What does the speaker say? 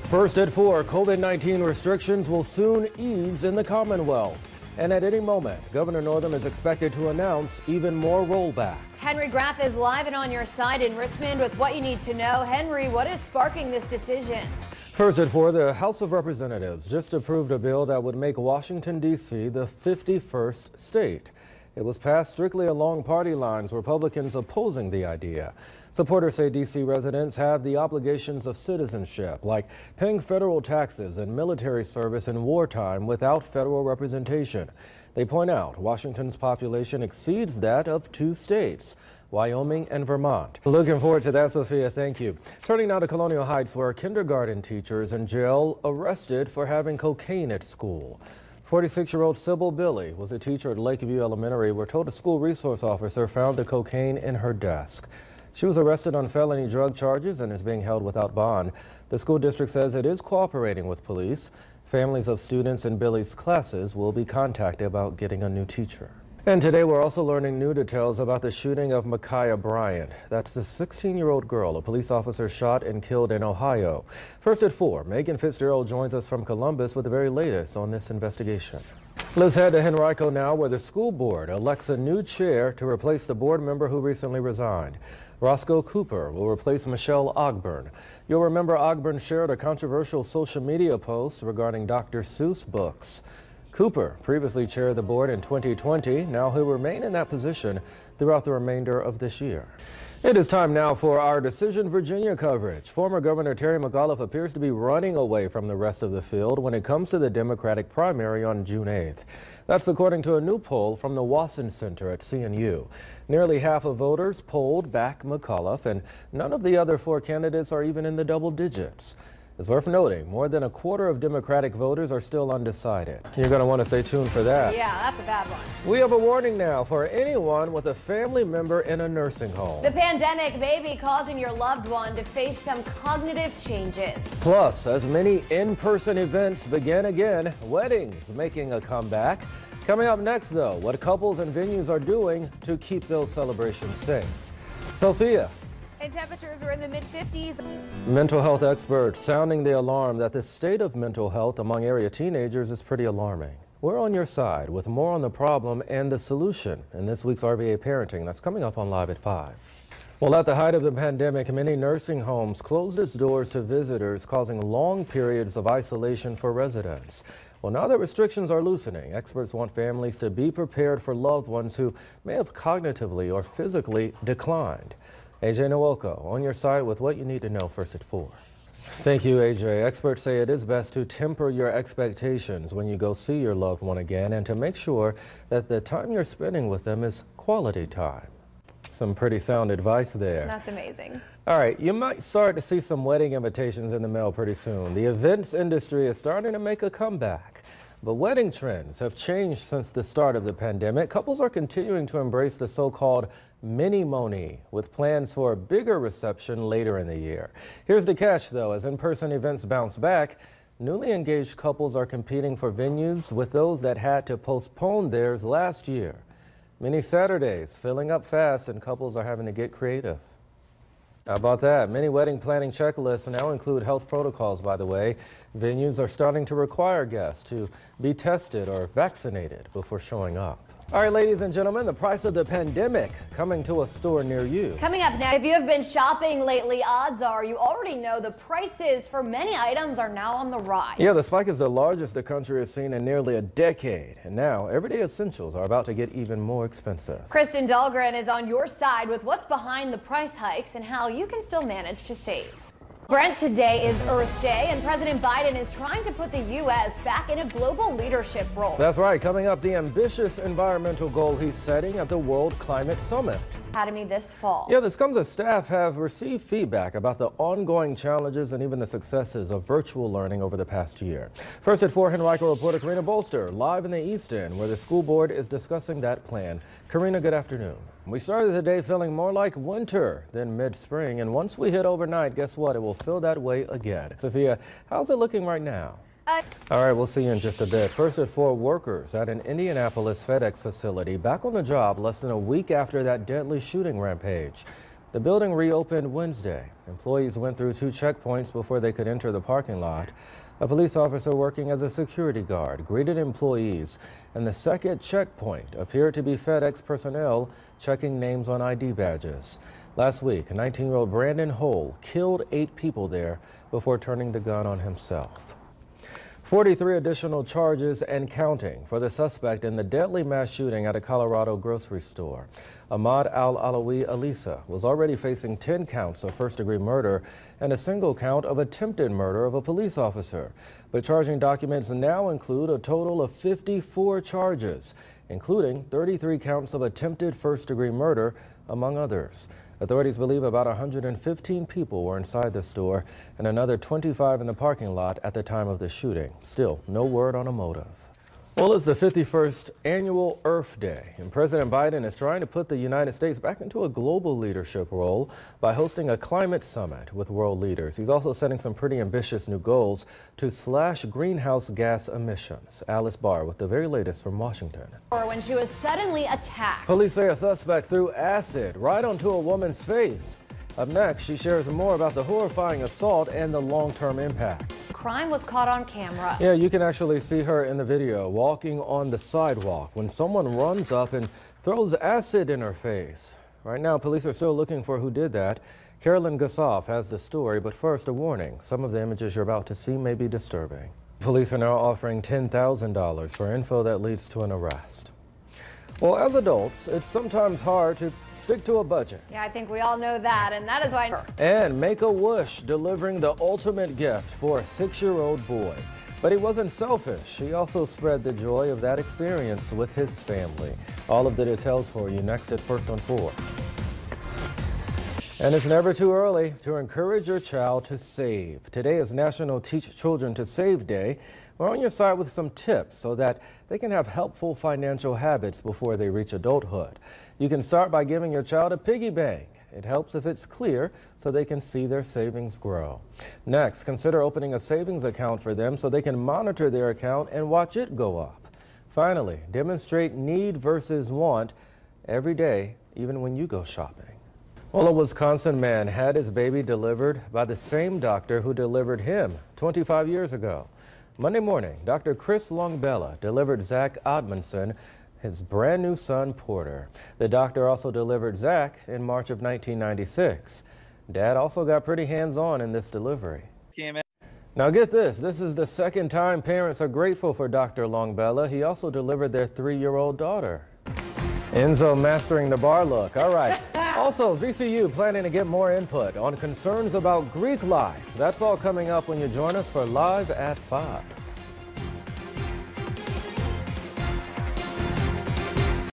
First at 4, COVID-19 restrictions will soon ease in the Commonwealth. And at any moment, Governor Northam is expected to announce even more rollback. Henry Graff is live and on your side in Richmond with what you need to know. Henry, what is sparking this decision? First at 4, the House of Representatives just approved a bill that would make Washington, D.C. the 51st state. It was passed strictly along party lines, Republicans opposing the idea. Supporters say D.C. residents have the obligations of citizenship, like paying federal taxes and military service in wartime without federal representation. They point out Washington's population exceeds that of 2 states, Wyoming and Vermont. Looking forward to that, Sophia. Thank you. Turning now to Colonial Heights, where kindergarten teachers in jail arrested for having cocaine at school. 46-year-old Sybil Billy was a teacher at Lakeview Elementary. We're told a school resource officer found the cocaine in her desk. She was arrested on felony drug charges and is being held without bond. The school district says it is cooperating with police. Families of students in Billy's classes will be contacted about getting a new teacher. And today we're also learning new details about the shooting of Micaiah Bryant. That's the 16-year-old girl a police officer shot and killed in Ohio. First at 4, Megan Fitzgerald joins us from Columbus with the very latest on this investigation. Let's head to Henrico now, where the school board elects a new chair to replace the board member who recently resigned. Roscoe Cooper will replace Michelle Ogburn. You'll remember Ogburn shared a controversial social media post regarding Dr. Seuss books. Cooper previously chaired the board in 2020. Now he'll remain in that position throughout the remainder of this year. It is time now for our Decision Virginia coverage. Former Governor Terry McAuliffe appears to be running away from the rest of the field when it comes to the Democratic primary on June 8th. That's according to a new poll from the Wasson Center at CNU. Nearly half of voters polled back McAuliffe, and none of the other 4 candidates are even in the double digits. It's worth noting, more than a quarter of Democratic voters are still undecided. You're going to want to stay tuned for that. Yeah, that's a bad one. We have a warning now for anyone with a family member in a nursing home. The pandemic may be causing your loved one to face some cognitive changes. Plus, as many in-person events begin again, weddings making a comeback. Coming up next, though, what couples and venues are doing to keep those celebrations safe. Sophia. And temperatures are in the mid-50s. Mental health experts sounding the alarm that the state of mental health among area teenagers is pretty alarming. We're on your side with more on the problem and the solution in this week's RVA Parenting. That's coming up on Live at 5. Well, at the height of the pandemic, many nursing homes closed its doors to visitors, causing long periods of isolation for residents. Well, now that restrictions are loosening, experts want families to be prepared for loved ones who may have cognitively or physically declined. AJ Nwoko on your side with what you need to know first at 4. Thank you, AJ. Experts say it is best to temper your expectations when you go see your loved one again and to make sure that the time you're spending with them is quality time. Some pretty sound advice there. That's amazing. All right, you might start to see some wedding invitations in the mail pretty soon. The events industry is starting to make a comeback. But wedding trends have changed since the start of the pandemic. Couples are continuing to embrace the so-called mini-moni with plans for a bigger reception later in the year. Here's the catch, though. As in-person events bounce back, newly engaged couples are competing for venues with those that had to postpone theirs last year. Many Saturdays filling up fast, and couples are having to get creative. How about that? Many wedding planning checklists now include health protocols, by the way. Venues are starting to require guests to be tested or vaccinated before showing up. All right, ladies and gentlemen, the price of the pandemic coming to a store near you. Coming up next, if you have been shopping lately, odds are you already know the prices for many items are now on the rise. Yeah, the spike is the largest the country has seen in nearly a decade. And now, everyday essentials are about to get even more expensive. Kristen Dahlgren is on your side with what's behind the price hikes and how you can still manage to save. Brent, today is Earth Day, and President Biden is trying to put the U.S. back in a global leadership role. That's right. Coming up, the ambitious environmental goal he's setting at the World Climate Summit. Academy this fall. Yeah, this comes as staff have received feedback about the ongoing challenges and even the successes of virtual learning over the past year. First at 4, Henrico reporter Karina Bolster live in the East End, where the school board is discussing that plan. Karina, good afternoon. We started the day feeling more like winter than mid-spring, and once we hit overnight, guess what? It will feel that way again. Sophia, how's it looking right now? All right, we'll see you in just a bit. First at 4, workers at an Indianapolis FedEx facility back on the job less than a week after that deadly shooting rampage. The building reopened Wednesday. Employees went through 2 checkpoints before they could enter the parking lot. A police officer working as a security guard greeted employees, and the second checkpoint appeared to be FedEx personnel checking names on ID badges. Last week, 19-year-old Brandon Hole killed 8 people there before turning the gun on himself. 43 additional charges and counting for the suspect in the deadly mass shooting at a Colorado grocery store. Ahmad Al-Alawi Alisa was already facing 10 counts of first-degree murder and a single count of attempted murder of a police officer. But charging documents now include a total of 54 charges, including 33 counts of attempted first-degree murder, among others. Authorities believe about 115 people were inside the store and another 25 in the parking lot at the time of the shooting. Still, no word on a motive. Well, it's the 51st annual Earth Day, and President Biden is trying to put the United States back into a global leadership role by hosting a climate summit with world leaders. He's also setting some pretty ambitious new goals to slash greenhouse gas emissions. Alice Barr with the very latest from Washington. Or when she was suddenly attacked. Police say a suspect threw acid right onto a woman's face. Up next, she shares more about the horrifying assault and the long-term impact. Crime was caught on camera. Yeah, you can actually see her in the video walking on the sidewalk when someone runs up and throws acid in her face. Right now, police are still looking for who did that. Carolyn Gassoff has the story, but first, a warning. Some of the images you're about to see may be disturbing. Police are now offering $10,000 for info that leads to an arrest. Well, as adults, it's sometimes hard to stick to a budget. Yeah, I think we all know that, and that is why. And Make-A-Wish delivering the ultimate gift for a 6-year-old boy. But he wasn't selfish. He also spread the joy of that experience with his family. All of the details for you next at First on 4. And it's never too early to encourage your child to save. Today is National Teach Children to Save Day. We're on your side with some tips so that they can have helpful financial habits before they reach adulthood. You can start by giving your child a piggy bank. It helps if it's clear so they can see their savings grow. Next, consider opening a savings account for them so they can monitor their account and watch it go up. Finally, demonstrate need versus want every day, even when you go shopping. Well, a Wisconsin man had his baby delivered by the same doctor who delivered him 25 years ago. Monday morning, Dr. Chris Longbella delivered Zach Odmondson his brand new son, Porter. The doctor also delivered Zach in March of 1996. Dad also got pretty hands-on in this delivery. Now get this, this is the second time parents are grateful for Dr. Longbella. He also delivered their 3-year-old daughter. Enzo mastering the bar look. All right. Also, VCU planning to get more input on concerns about Greek life. That's all coming up when you join us for Live at 5.